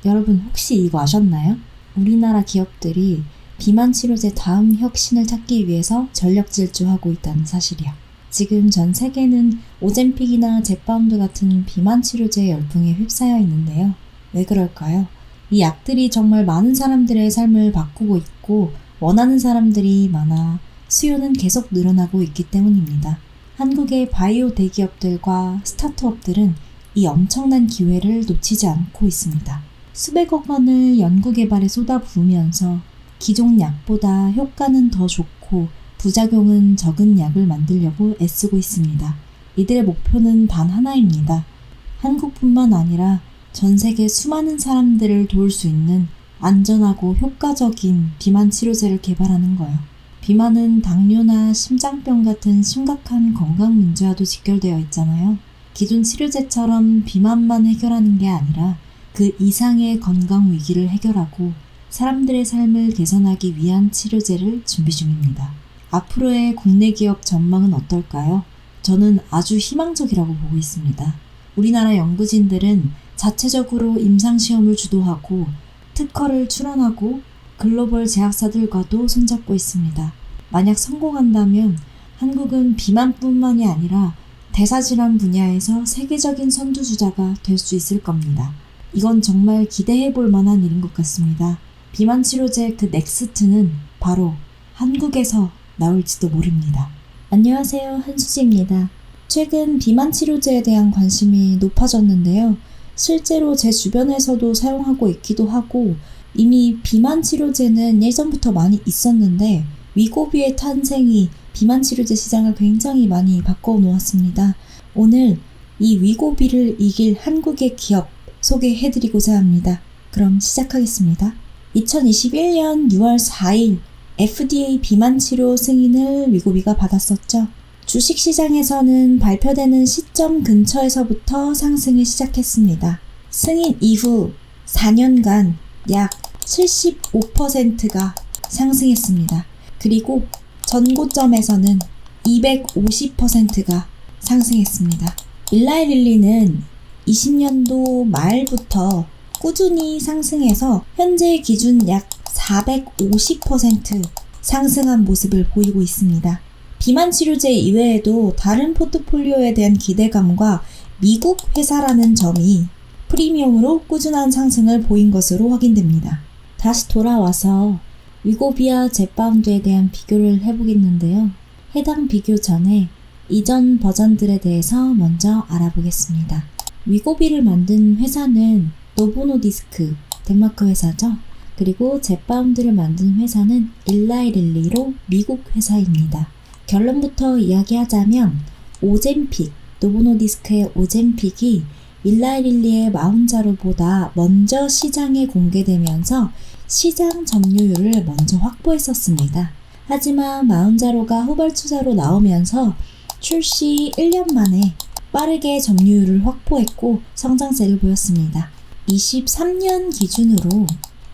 여러분 혹시 이거 아셨나요? 우리나라 기업들이 비만 치료제 다음 혁신을 찾기 위해서 전력 질주하고 있다는 사실이요. 지금 전 세계는 오젬픽이나 제파운드 같은 비만 치료제 열풍에 휩싸여 있는데요. 왜 그럴까요? 이 약들이 정말 많은 사람들의 삶을 바꾸고 있고 원하는 사람들이 많아 수요는 계속 늘어나고 있기 때문입니다. 한국의 바이오 대기업들과 스타트업들은 이 엄청난 기회를 놓치지 않고 있습니다. 수백억 원을 연구개발에 쏟아부으면서 기존 약보다 효과는 더 좋고 부작용은 적은 약을 만들려고 애쓰고 있습니다. 이들의 목표는 단 하나입니다. 한국뿐만 아니라 전 세계 수많은 사람들을 도울 수 있는 안전하고 효과적인 비만 치료제를 개발하는 거예요. 비만은 당뇨나 심장병 같은 심각한 건강 문제와도 직결되어 있잖아요. 기존 치료제처럼 비만만 해결하는 게 아니라 그 이상의 건강 위기를 해결하고 사람들의 삶을 개선하기 위한 치료제를 준비 중입니다. 앞으로의 국내 기업 전망은 어떨까요? 저는 아주 희망적이라고 보고 있습니다. 우리나라 연구진들은 자체적으로 임상시험을 주도하고 특허를 출원하고 글로벌 제약사들과도 손잡고 있습니다. 만약 성공한다면 한국은 비만뿐만이 아니라 대사질환 분야에서 세계적인 선두주자가 될 수 있을 겁니다. 이건 정말 기대해 볼 만한 일인 것 같습니다. 비만 치료제 그 넥스트는 바로 한국에서 나올지도 모릅니다. 안녕하세요, 한수지입니다. 최근 비만 치료제에 대한 관심이 높아졌는데요. 실제로 제 주변에서도 사용하고 있기도 하고 이미 비만 치료제는 예전부터 많이 있었는데 위고비의 탄생이 비만 치료제 시장을 굉장히 많이 바꿔 놓았습니다. 오늘 이 위고비를 이길 한국의 기업 소개해드리고자 합니다. 그럼 시작하겠습니다. 2021년 6월 4일 FDA 비만 치료 승인을 위고비가 받았었죠. 주식시장에서는 발표되는 시점 근처에서부터 상승을 시작했습니다. 승인 이후 4년간 약 75%가 상승했습니다. 그리고 전고점에서는 250%가 상승했습니다. 일라이릴리는 20년도 말부터 꾸준히 상승해서 현재 기준 약 450% 상승한 모습을 보이고 있습니다. 비만 치료제 이외에도 다른 포트폴리오에 대한 기대감과 미국 회사라는 점이 프리미엄으로 꾸준한 상승을 보인 것으로 확인됩니다. 다시 돌아와서 위고비와 제파운드에 대한 비교를 해보겠는데요. 해당 비교 전에 이전 버전들에 대해서 먼저 알아보겠습니다. 위고비를 만든 회사는 노보노디스크, 덴마크 회사죠. 그리고 제파운드를 만든 회사는 일라이릴리로 미국 회사입니다. 결론부터 이야기하자면 오젬픽, 노보노디스크의 오젬픽이 일라이릴리의 마운자로보다 먼저 시장에 공개되면서 시장 점유율을 먼저 확보했었습니다. 하지만 마운자로가 후발주자로 나오면서 출시 1년 만에 빠르게 점유율을 확보했고 성장세를 보였습니다. 23년 기준으로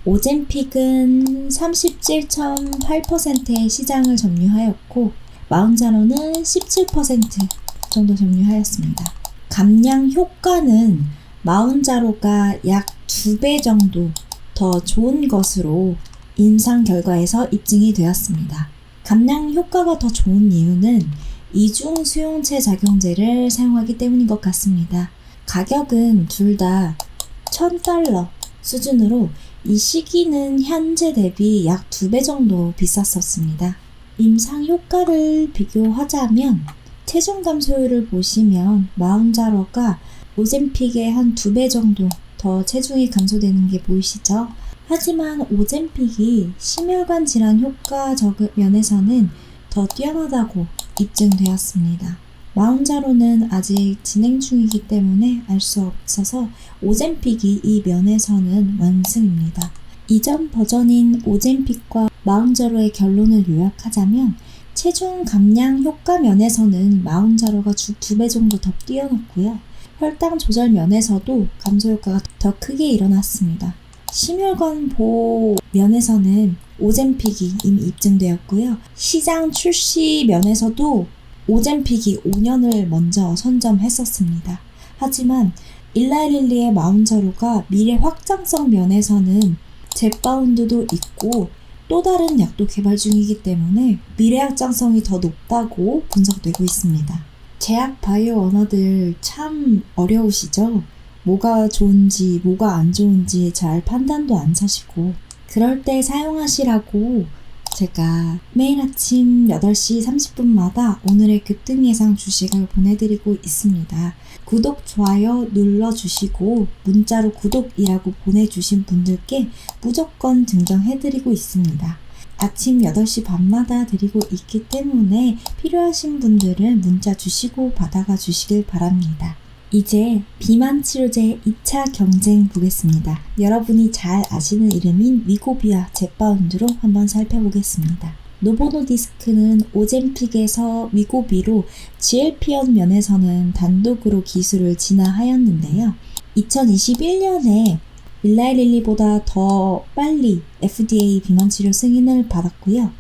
오젬픽은 37.8%의 시장을 점유하였고 마운자로는 17% 정도 점유하였습니다. 감량 효과는 마운자로가 약 2배 정도 더 좋은 것으로 임상 결과에서 입증이 되었습니다. 감량 효과가 더 좋은 이유는 이중 수용체 작용제를 사용하기 때문인 것 같습니다. 가격은 둘 다 $1,000 수준으로 이 시기는 현재 대비 약 2배 정도 비쌌었습니다. 임상 효과를 비교하자면 체중 감소율을 보시면 마운자로가 오젬픽의 한 2배 정도 더 체중이 감소되는 게 보이시죠? 하지만 오젬픽이 심혈관 질환 효과적 면에서는 더 뛰어나다고 입증되었습니다. 마운자로는 아직 진행 중이기 때문에 알 수 없어서 오젬픽이 이 면에서는 완승입니다. 이전 버전인 오젬픽과 마운자로의 결론을 요약하자면 체중 감량 효과 면에서는 마운자로가 2배 정도 더 뛰어났고요. 혈당 조절 면에서도 감소 효과가 더 크게 일어났습니다. 심혈관 보호 면에서는 오젬픽이 이미 입증되었고요. 시장 출시 면에서도 오젬픽이 5년을 먼저 선점했었습니다. 하지만 일라이릴리의 마운자로가 미래 확장성 면에서는 젯바운드도 있고 또 다른 약도 개발 중이기 때문에 미래 확장성이 더 높다고 분석되고 있습니다. 제약 바이오 언어들 참 어려우시죠? 뭐가 좋은지 뭐가 안 좋은지 잘 판단도 안 사시고 그럴 때 사용하시라고 제가 매일 아침 8시 30분마다 오늘의 급등 예상 주식을 보내드리고 있습니다. 구독, 좋아요 눌러주시고 문자로 구독이라고 보내주신 분들께 무조건 증정해드리고 있습니다. 아침 8시 반마다 드리고 있기 때문에 필요하신 분들은 문자 주시고 받아가 주시길 바랍니다. 이제 비만 치료제 2차 경쟁 보겠습니다. 여러분이 잘 아시는 이름인 위고비와 젯바운드로 한번 살펴보겠습니다. 노보노디스크는 오젬픽에서 위고비로 GLP-1 면에서는 단독으로 기술을 진화하였는데요. 2021년에 일라이릴리보다 더 빨리 FDA 비만치료 승인을 받았고요.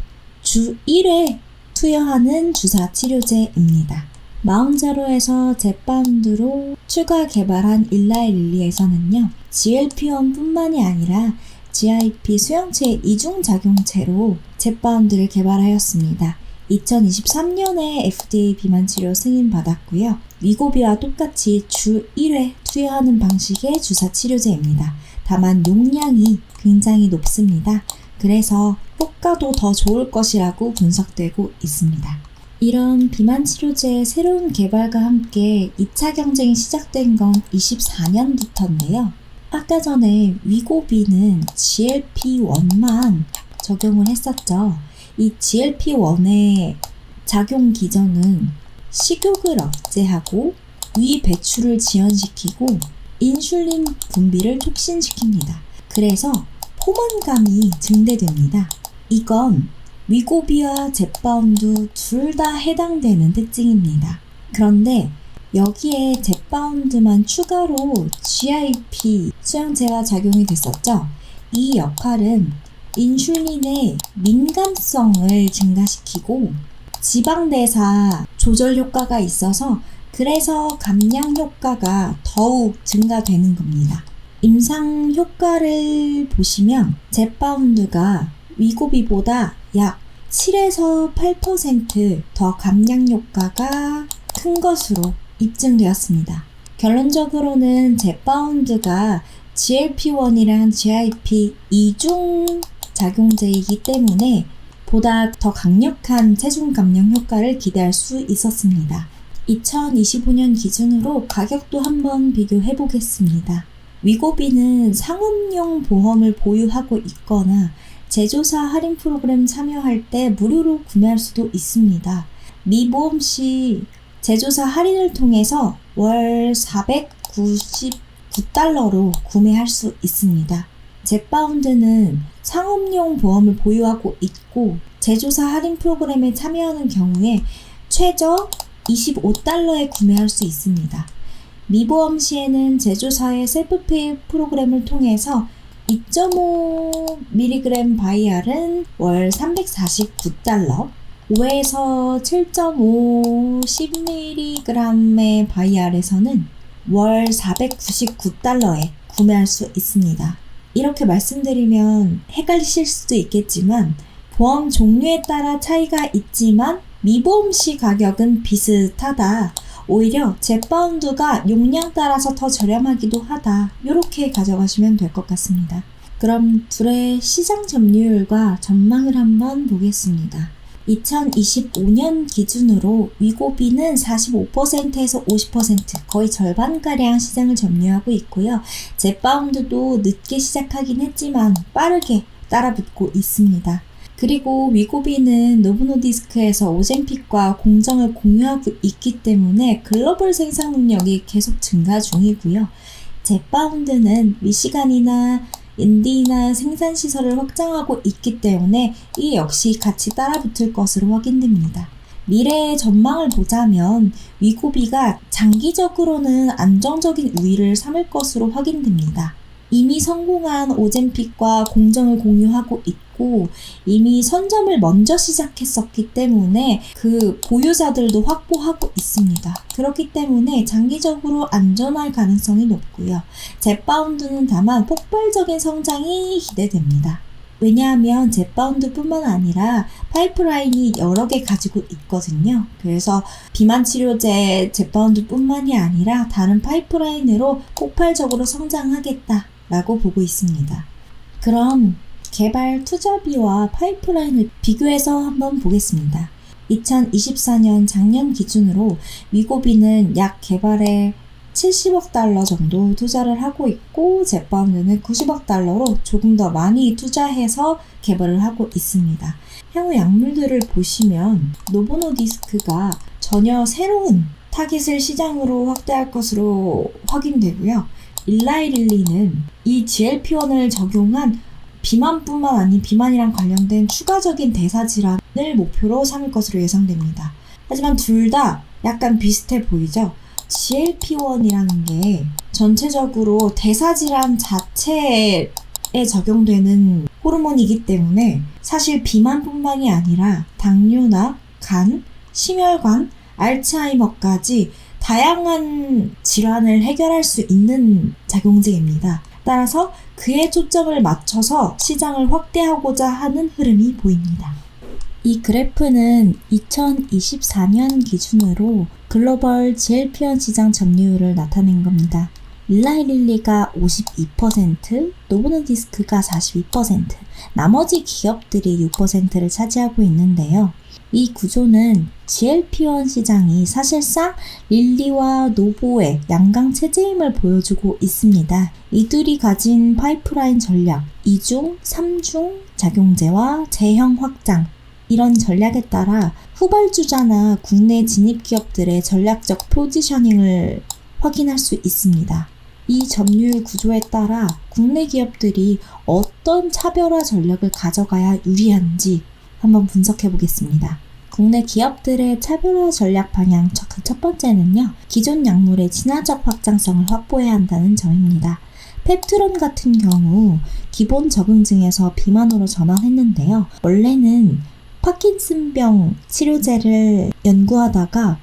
주 1회 투여하는 주사 치료제입니다. 마운자로에서 젯바운드로 추가 개발한 일라이릴리에서는요. GLP-1 뿐만이 아니라 GIP 수용체 이중작용체로 젯바운드를 개발하였습니다. 2023년에 FDA 비만치료 승인받았고요. 위고비와 똑같이 주 1회 투여하는 방식의 주사 치료제입니다. 다만 용량이 굉장히 높습니다. 그래서 효과도 더 좋을 것이라고 분석되고 있습니다. 이런 비만 치료제의 새로운 개발과 함께 2차 경쟁이 시작된 건 24년부터인데요. 아까 전에 위고비는 GLP-1만 적용을 했었죠. 이 GLP-1의 작용 기전은 식욕을 억제하고 위 배출을 지연시키고 인슐린 분비를 촉진시킵니다. 그래서 포만감이 증대됩니다. 이건 위고비와 젯바운드 둘 다 해당되는 특징입니다. 그런데 여기에 젯바운드만 추가로 GIP 수용체와 작용이 됐었죠. 이 역할은 인슐린의 민감성을 증가시키고 지방대사 조절 효과가 있어서 그래서 감량 효과가 더욱 증가되는 겁니다. 임상 효과를 보시면 젯바운드가 위고비보다 약 7에서 8% 더 감량 효과가 큰 것으로 입증되었습니다. 결론적으로는 젯바운드가 GLP-1이랑 GIP 이중 작용제이기 때문에 보다 더 강력한 체중 감량 효과를 기대할 수 있었습니다. 2025년 기준으로 가격도 한번 비교해 보겠습니다. 위고비는 상업용 보험을 보유하고 있거나 제조사 할인 프로그램 참여할 때 무료로 구매할 수도 있습니다. 미보험 시 제조사 할인을 통해서 월 499달러로 구매할 수 있습니다. 젯바운드는 상업용 보험을 보유하고 있고 제조사 할인 프로그램에 참여하는 경우에 최저 25달러에 구매할 수 있습니다. 미보험 시에는 제조사의 셀프페이 프로그램을 통해서 2.5mg 바이알은 월 349달러, 5에서 7.5 10mg의 바이알에서는 월 499달러에 구매할 수 있습니다. 이렇게 말씀드리면 헷갈리실 수도 있겠지만 보험 종류에 따라 차이가 있지만 미보험 시 가격은 비슷하다. 오히려 젯바운드가 용량 따라서 더 저렴하기도 하다. 이렇게 가져가시면 될 것 같습니다. 그럼 둘의 시장 점유율과 전망을 한번 보겠습니다. 2025년 기준으로 위고비는 45%에서 50% 거의 절반가량 시장을 점유하고 있고요. 젯바운드도 늦게 시작하긴 했지만 빠르게 따라붙고 있습니다. 그리고 위고비는 노보노디스크에서 오젬픽과 공정을 공유하고 있기 때문에 글로벌 생산 능력이 계속 증가 중이고요. 젯바운드는 미시간이나 인디나 생산시설을 확장하고 있기 때문에 이 역시 같이 따라붙을 것으로 확인됩니다. 미래의 전망을 보자면 위고비가 장기적으로는 안정적인 우위를 삼을 것으로 확인됩니다. 이미 성공한 오젬픽과 공정을 공유하고 있고 이미 선점을 먼저 시작했었기 때문에 그 보유자들도 확보하고 있습니다. 그렇기 때문에 장기적으로 안전할 가능성이 높고요. 젯바운드는 다만 폭발적인 성장이 기대됩니다. 왜냐하면 젯바운드뿐만 아니라 파이프라인이 여러 개 가지고 있거든요. 그래서 비만 치료제 젯바운드뿐만이 아니라 다른 파이프라인으로 폭발적으로 성장하겠다라고 보고 있습니다. 그럼 개발 투자비와 파이프라인을 비교해서 한번 보겠습니다. 2024년 작년 기준으로 위고비는 약 개발에 70억 달러 정도 투자를 하고 있고 젯바운드는 90억 달러로 조금 더 많이 투자해서 개발을 하고 있습니다. 향후 약물들을 보시면 노보노디스크가 전혀 새로운 타깃을 시장으로 확대할 것으로 확인되고요. 일라이릴리는 이 GLP-1을 적용한 비만뿐만 아닌 비만이랑 관련된 추가적인 대사질환을 목표로 삼을 것으로 예상됩니다. 하지만 둘 다 약간 비슷해 보이죠? GLP-1이라는 게 전체적으로 대사질환 자체에 적용되는 호르몬이기 때문에 사실 비만뿐만이 아니라 당뇨나 간, 심혈관, 알츠하이머까지 다양한 질환을 해결할 수 있는 작용제입니다. 따라서 그에 초점을 맞춰서 시장을 확대하고자 하는 흐름이 보입니다. 이 그래프는 2024년 기준으로 글로벌 GLP-1 시장 점유율을 나타낸 겁니다. 일라이릴리가 52%, 노보노디스크가 42%, 나머지 기업들이 6%를 차지하고 있는데요. 이 구조는 GLP-1 시장이 사실상 릴리와 노보의 양강 체제임을 보여주고 있습니다. 이들이 가진 파이프라인 전략, 2중, 3중 작용제와 재형 확장, 이런 전략에 따라 후발주자나 국내 진입 기업들의 전략적 포지셔닝을 확인할 수 있습니다. 이 점유율 구조에 따라 국내 기업들이 어떤 차별화 전략을 가져가야 유리한지 한번 분석해 보겠습니다. 국내 기업들의 차별화 전략 방향 첫 번째는요, 기존 약물의 진화적 확장성을 확보해야 한다는 점입니다. 펩트론 같은 경우 기본 적응증에서 비만으로 전환했는데요. 원래는 파킨슨병 치료제를 연구하다가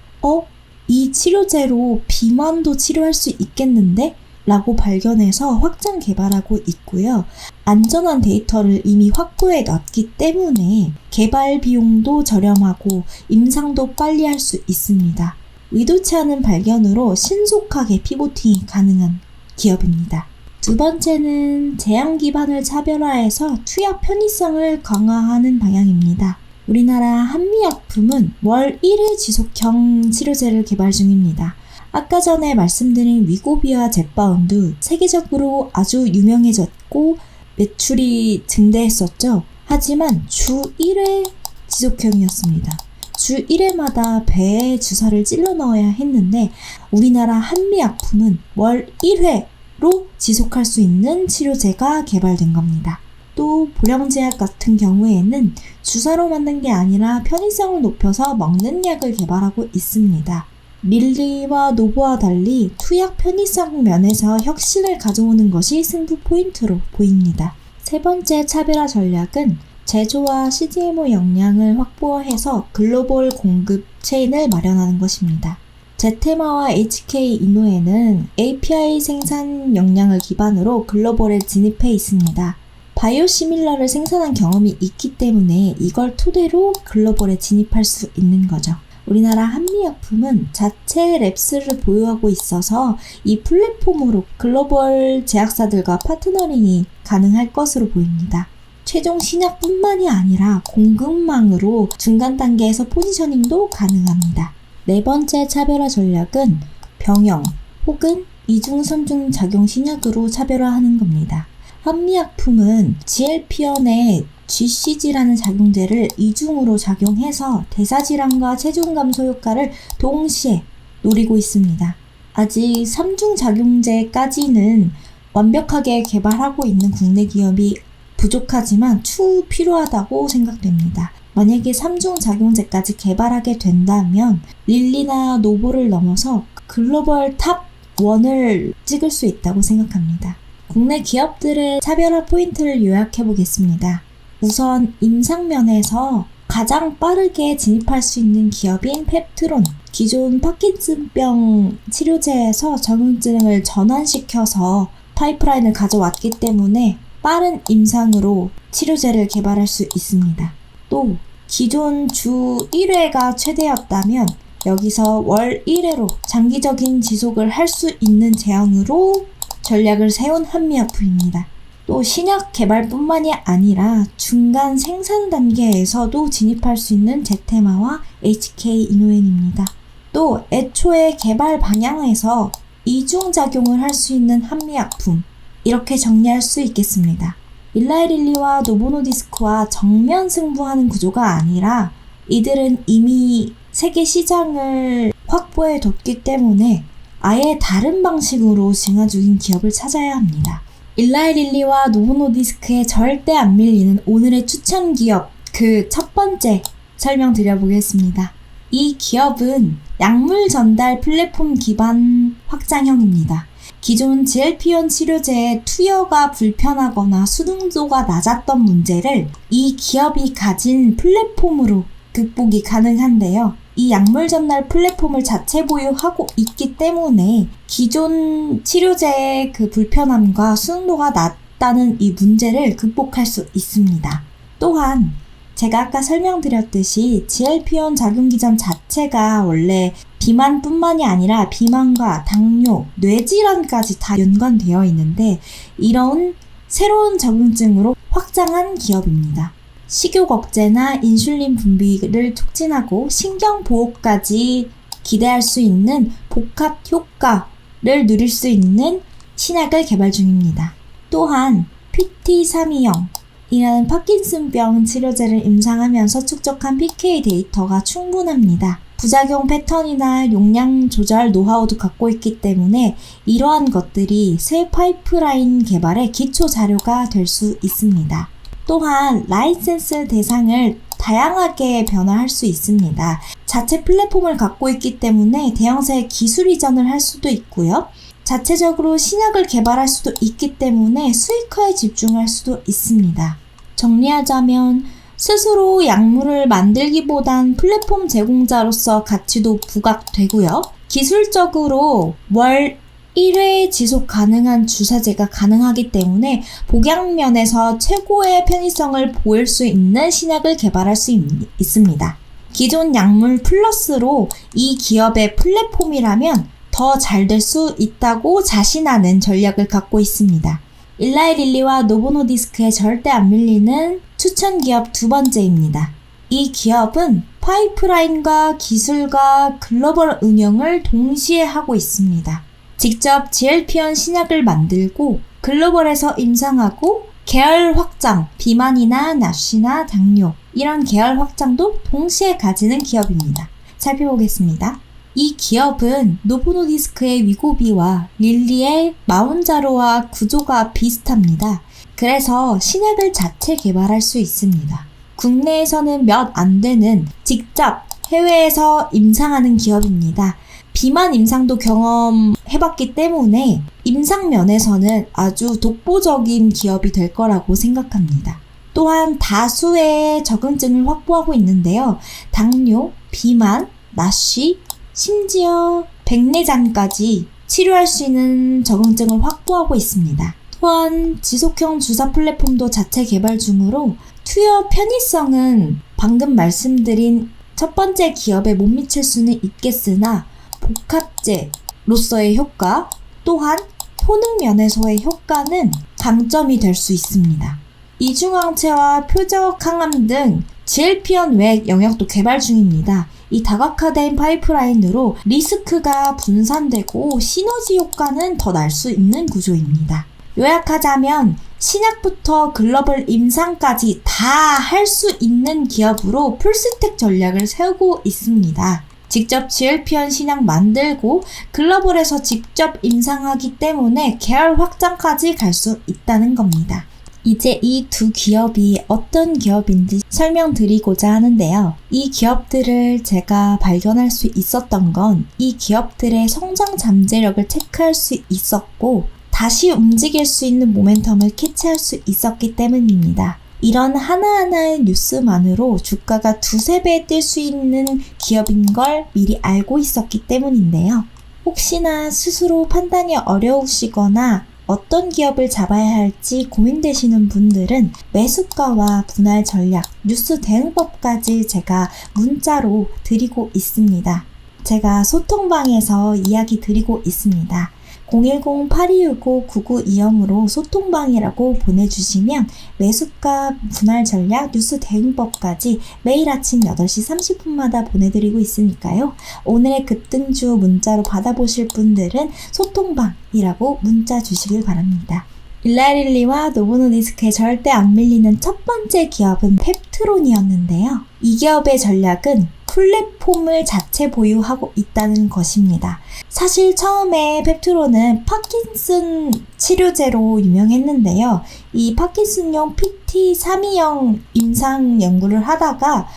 이 치료제로 비만도 치료할 수 있겠는데? 라고 발견해서 확장 개발하고 있고요. 안전한 데이터를 이미 확보해 놨기 때문에 개발 비용도 저렴하고 임상도 빨리 할 수 있습니다. 의도치 않은 발견으로 신속하게 피보팅이 가능한 기업입니다. 두 번째는 제약 기반을 차별화해서 투약 편의성을 강화하는 방향입니다. 우리나라 한미약품은 월 1회 지속형 치료제를 개발 중입니다. 아까 전에 말씀드린 위고비와 젯바운드 세계적으로 아주 유명해졌고 매출이 증대했었죠. 하지만 주 1회 지속형이었습니다. 주 1회마다 배에 주사를 찔러 넣어야 했는데 우리나라 한미약품은 월 1회로 지속할 수 있는 치료제가 개발된 겁니다. 또 보령제약 같은 경우에는 주사로 만든 게 아니라 편의성을 높여서 먹는 약을 개발하고 있습니다. 릴리와 노보와 달리 투약 편의성 면에서 혁신을 가져오는 것이 승부 포인트로 보입니다. 세 번째 차별화 전략은 제조와 CDMO 역량을 확보해서 글로벌 공급 체인을 마련하는 것입니다. 제테마와 HK 이노에는 API 생산 역량을 기반으로 글로벌에 진입해 있습니다. 바이오시밀러를 생산한 경험이 있기 때문에 이걸 토대로 글로벌에 진입할 수 있는 거죠. 우리나라 한미약품은 자체 랩스를 보유하고 있어서 이 플랫폼으로 글로벌 제약사들과 파트너링이 가능할 것으로 보입니다. 최종 신약뿐만이 아니라 공급망으로 중간 단계에서 포지셔닝도 가능합니다. 네 번째 차별화 전략은 병영 혹은 2중, 3중 작용 신약으로 차별화하는 겁니다. 한미약품은 GLP-1의 GCG라는 작용제를 2중으로 작용해서 대사질환과 체중 감소 효과를 동시에 노리고 있습니다. 아직 3중 작용제까지는 완벽하게 개발하고 있는 국내 기업이 부족하지만 추후 필요하다고 생각됩니다. 만약에 3중 작용제까지 개발하게 된다면 릴리나 노보를 넘어서 글로벌 탑 1을 찍을 수 있다고 생각합니다. 국내 기업들의 차별화 포인트를 요약해 보겠습니다. 우선 임상면에서 가장 빠르게 진입할 수 있는 기업인 펩트론. 기존 파킨슨병 치료제에서 적응증을 전환시켜서 파이프라인을 가져왔기 때문에 빠른 임상으로 치료제를 개발할 수 있습니다. 또 기존 주 1회가 최대였다면 여기서 월 1회로 장기적인 지속을 할 수 있는 제형으로 전략을 세운 한미약품입니다. 또 신약 개발뿐만이 아니라 중간 생산 단계에서도 진입할 수 있는 제테마와 HK 이노엔입니다. 또 애초에 개발 방향에서 이중작용을 할 수 있는 한미약품, 이렇게 정리할 수 있겠습니다. 일라이릴리와 노보노디스크와 정면 승부하는 구조가 아니라 이들은 이미 세계 시장을 확보해 뒀기 때문에 아예 다른 방식으로 진화 중인 기업을 찾아야 합니다. 일라이릴리와 노보노디스크에 절대 안 밀리는 오늘의 추천 기업, 그 첫 번째 설명드려보겠습니다. 이 기업은 약물 전달 플랫폼 기반 확장형입니다. 기존 GLP-1 치료제의 투여가 불편하거나 수능도가 낮았던 문제를 이 기업이 가진 플랫폼으로 극복이 가능한데요. 이 약물 전달 플랫폼을 자체 보유하고 있기 때문에 기존 치료제의 그 불편함과 수능도가 낮다는 이 문제를 극복할 수 있습니다. 또한 제가 아까 설명드렸듯이 GLP-1 작용기전 자체가 원래 비만뿐만이 아니라 비만과 당뇨, 뇌질환까지 다 연관되어 있는데 이런 새로운 적응증으로 확장한 기업입니다. 식욕 억제나 인슐린 분비를 촉진하고 신경보호까지 기대할 수 있는 복합 효과를 누릴 수 있는 신약을 개발 중입니다. 또한 PT320 이라는 파킨슨병 치료제를 임상하면서 축적한 PK 데이터가 충분합니다. 부작용 패턴이나 용량 조절 노하우도 갖고 있기 때문에 이러한 것들이 새 파이프라인 개발의 기초 자료가 될 수 있습니다. 또한 라이센스 대상을 다양하게 변화할 수 있습니다. 자체 플랫폼을 갖고 있기 때문에 대형사의 기술 이전을 할 수도 있고요. 자체적으로 신약을 개발할 수도 있기 때문에 수익화에 집중할 수도 있습니다. 정리하자면 스스로 약물을 만들기보단 플랫폼 제공자로서 가치도 부각되고요. 기술적으로 월 1회 지속 가능한 주사제가 가능하기 때문에 복약면에서 최고의 편의성을 보일 수 있는 신약을 개발할 수 있습니다. 기존 약물 플러스로 이 기업의 플랫폼이라면 더 잘 될 수 있다고 자신하는 전략을 갖고 있습니다. 일라이릴리와 노보노디스크에 절대 안 밀리는 추천 기업 두 번째입니다. 이 기업은 파이프라인과 기술과 글로벌 응용을 동시에 하고 있습니다. 직접 GLP-1 신약을 만들고 글로벌에서 임상하고 계열 확장, 비만이나 나시나 당뇨 이런 계열 확장도 동시에 가지는 기업입니다. 살펴보겠습니다. 이 기업은 노보노디스크의 위고비와 릴리의 마운자로와 구조가 비슷합니다. 그래서 신약을 자체 개발할 수 있습니다. 국내에서는 몇 안 되는 직접 해외에서 임상하는 기업입니다. 비만 임상도 경험해봤기 때문에 임상 면에서는 아주 독보적인 기업이 될 거라고 생각합니다. 또한 다수의 적응증을 확보하고 있는데요. 당뇨, 비만, 나쉬, 심지어 백내장까지 치료할 수 있는 적응증을 확보하고 있습니다. 또한 지속형 주사 플랫폼도 자체 개발 중으로 투여 편의성은 방금 말씀드린 첫 번째 기업에 못 미칠 수는 있겠으나 복합제로서의 효과 또한 효능 면에서의 효과는 강점이 될 수 있습니다. 이중항체와 표적 항암 등 GLP-1 외 영역도 개발 중입니다. 이 다각화된 파이프라인으로 리스크가 분산되고 시너지 효과는 더 날 수 있는 구조입니다. 요약하자면 신약부터 글로벌 임상까지 다 할 수 있는 기업으로 풀스택 전략을 세우고 있습니다. 직접 GLP-1 신약 만들고 글로벌에서 직접 임상하기 때문에 계열 확장까지 갈 수 있다는 겁니다. 이제 이 두 기업이 어떤 기업인지 설명드리고자 하는데요. 이 기업들을 제가 발견할 수 있었던 건 이 기업들의 성장 잠재력을 체크할 수 있었고 다시 움직일 수 있는 모멘텀을 캐치할 수 있었기 때문입니다. 이런 하나하나의 뉴스만으로 주가가 두세 배 뛸 수 있는 기업인 걸 미리 알고 있었기 때문인데요. 혹시나 스스로 판단이 어려우시거나 어떤 기업을 잡아야 할지 고민되시는 분들은 매수가와 분할 전략, 뉴스 대응법까지 제가 문자로 드리고 있습니다. 제가 소통방에서 이야기 드리고 있습니다. 010-8265-9920으로 소통방이라고 보내주시면 매수가, 분할 전략, 뉴스 대응법까지 매일 아침 8시 30분마다 보내드리고 있으니까요. 오늘의 급등주 문자로 받아보실 분들은 소통방이라고 문자 주시길 바랍니다. 일라릴리와 노보노디스크에 절대 안 밀리는 첫 번째 기업은 펩트론이었는데요. 이 기업의 전략은 플랫폼을 자체 보유하고 있다는 것입니다. 사실 처음에 펩트론은 파킨슨 치료제로 유명했는데요. 이 파킨슨용 PT320 임상 연구를 하다가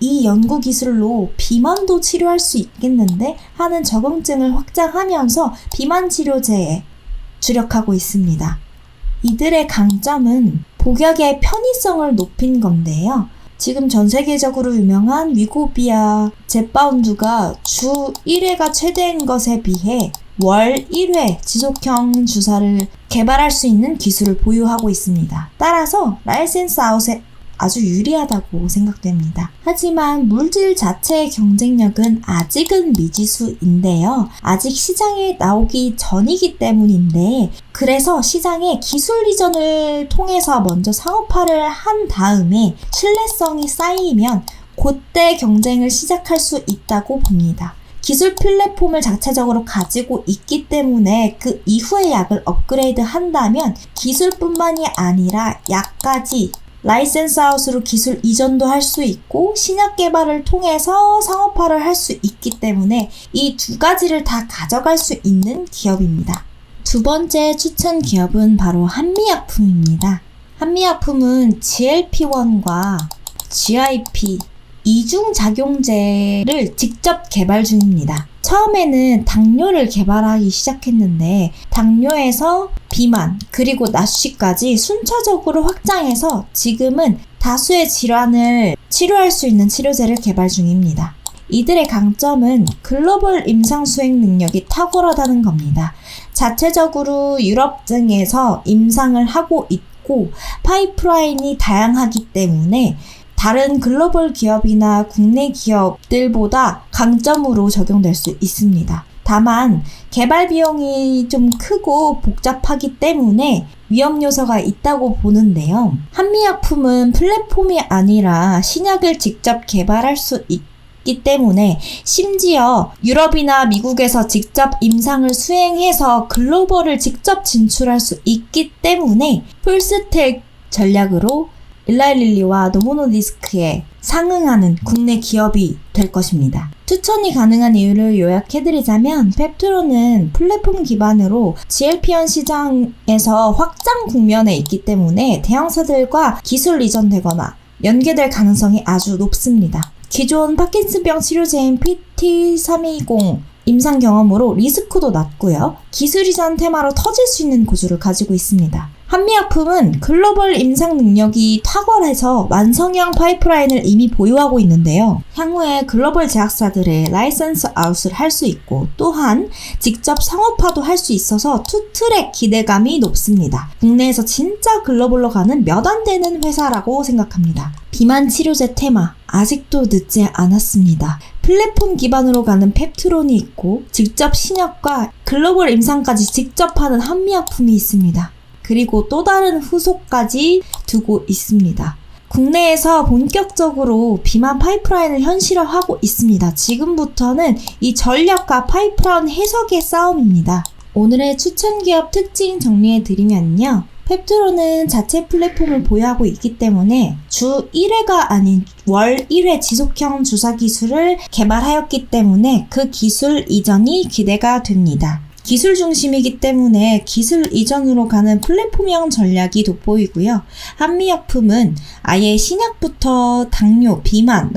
이 연구 기술로 비만도 치료할 수 있겠는데 하는 적응증을 확장하면서 비만 치료제에 주력하고 있습니다. 이들의 강점은 복약의 편의성을 높인 건데요. 지금 전 세계적으로 유명한 위고비아, 젯바운두가 주 1회가 최대인 것에 비해 월 1회 지속형 주사를 개발할 수 있는 기술을 보유하고 있습니다. 따라서 라이센스 아웃에 아주 유리하다고 생각됩니다. 하지만 물질 자체의 경쟁력은 아직은 미지수인데요. 아직 시장에 나오기 전이기 때문인데 그래서 시장에 기술 이전을 통해서 먼저 상업화를 한 다음에 신뢰성이 쌓이면 그때 경쟁을 시작할 수 있다고 봅니다. 기술 플랫폼을 자체적으로 가지고 있기 때문에 그 이후의 약을 업그레이드 한다면 기술뿐만이 아니라 약까지 라이센스 아웃으로 기술 이전도 할 수 있고 신약 개발을 통해서 상업화를 할 수 있기 때문에 이 두 가지를 다 가져갈 수 있는 기업입니다. 두 번째 추천 기업은 바로 한미약품입니다. 한미약품은 GLP-1과 GIP 이중작용제를 직접 개발 중입니다. 처음에는 당뇨를 개발하기 시작했는데 당뇨에서 비만 그리고 나쉬까지 순차적으로 확장해서 지금은 다수의 질환을 치료할 수 있는 치료제를 개발 중입니다. 이들의 강점은 글로벌 임상 수행 능력이 탁월하다는 겁니다. 자체적으로 유럽 등에서 임상을 하고 있고 파이프라인이 다양하기 때문에 다른 글로벌 기업이나 국내 기업들보다 강점으로 적용될 수 있습니다. 다만 개발 비용이 좀 크고 복잡하기 때문에 위험 요소가 있다고 보는데요. 한미약품은 플랫폼이 아니라 신약을 직접 개발할 수 있기 때문에 심지어 유럽이나 미국에서 직접 임상을 수행해서 글로벌을 직접 진출할 수 있기 때문에 풀스택 전략으로 일라릴리와 노보노디스크에 상응하는 국내 기업이 될 것입니다. 추천이 가능한 이유를 요약해드리자면 펩트론은 플랫폼 기반으로 GLP-1 시장에서 확장 국면에 있기 때문에 대형사들과 기술 이전되거나 연계될 가능성이 아주 높습니다. 기존 파킨슨병 치료제인 PT320 임상 경험으로 리스크도 낮고요. 기술 이전 테마로 터질 수 있는 구조를 가지고 있습니다. 한미약품은 글로벌 임상 능력이 탁월해서 완성형 파이프라인을 이미 보유하고 있는데요. 향후에 글로벌 제약사들의 라이센스 아웃을 할 수 있고 또한 직접 상업화도 할 수 있어서 투트랙 기대감이 높습니다. 국내에서 진짜 글로벌로 가는 몇 안 되는 회사라고 생각합니다. 비만 치료제 테마 아직도 늦지 않았습니다. 플랫폼 기반으로 가는 펩트론이 있고 직접 신약과 글로벌 임상까지 직접 하는 한미약품이 있습니다. 그리고 또 다른 후속까지 두고 있습니다. 국내에서 본격적으로 비만 파이프라인을 현실화하고 있습니다. 지금부터는 이 전략과 파이프라인 해석의 싸움입니다. 오늘의 추천 기업 특징 정리해드리면요. 펩트론은 자체 플랫폼을 보유하고 있기 때문에 주 1회가 아닌 월 1회 지속형 주사 기술을 개발하였기 때문에 그 기술 이전이 기대가 됩니다. 기술 중심이기 때문에 기술 이전으로 가는 플랫폼형 전략이 돋보이고요. 한미약품은 아예 신약부터 당뇨, 비만,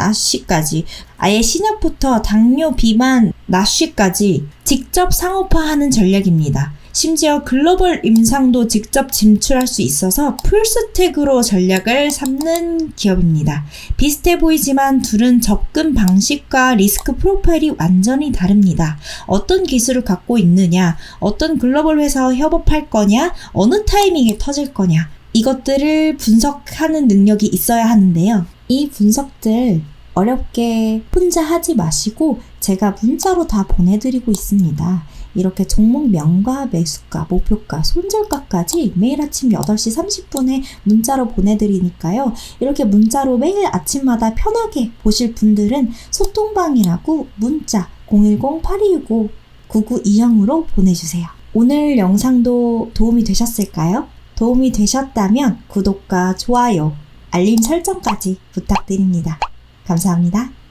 나쉬까지 직접 상업화하는 전략입니다. 심지어 글로벌 임상도 직접 진출할 수 있어서 풀스택으로 전략을 삼는 기업입니다. 비슷해 보이지만 둘은 접근 방식과 리스크 프로파일이 완전히 다릅니다. 어떤 기술을 갖고 있느냐, 어떤 글로벌 회사와 협업할 거냐, 어느 타이밍에 터질 거냐, 이것들을 분석하는 능력이 있어야 하는데요. 이 분석들 어렵게 혼자 하지 마시고 제가 문자로 다 보내드리고 있습니다. 이렇게 종목명과 매수가, 목표가, 손절가까지 매일 아침 8시 30분에 문자로 보내드리니까요. 이렇게 문자로 매일 아침마다 편하게 보실 분들은 소통방이라고 문자 010-8265-9920으로 보내주세요. 오늘 영상도 도움이 되셨을까요? 도움이 되셨다면 구독과 좋아요, 알림 설정까지 부탁드립니다. 감사합니다.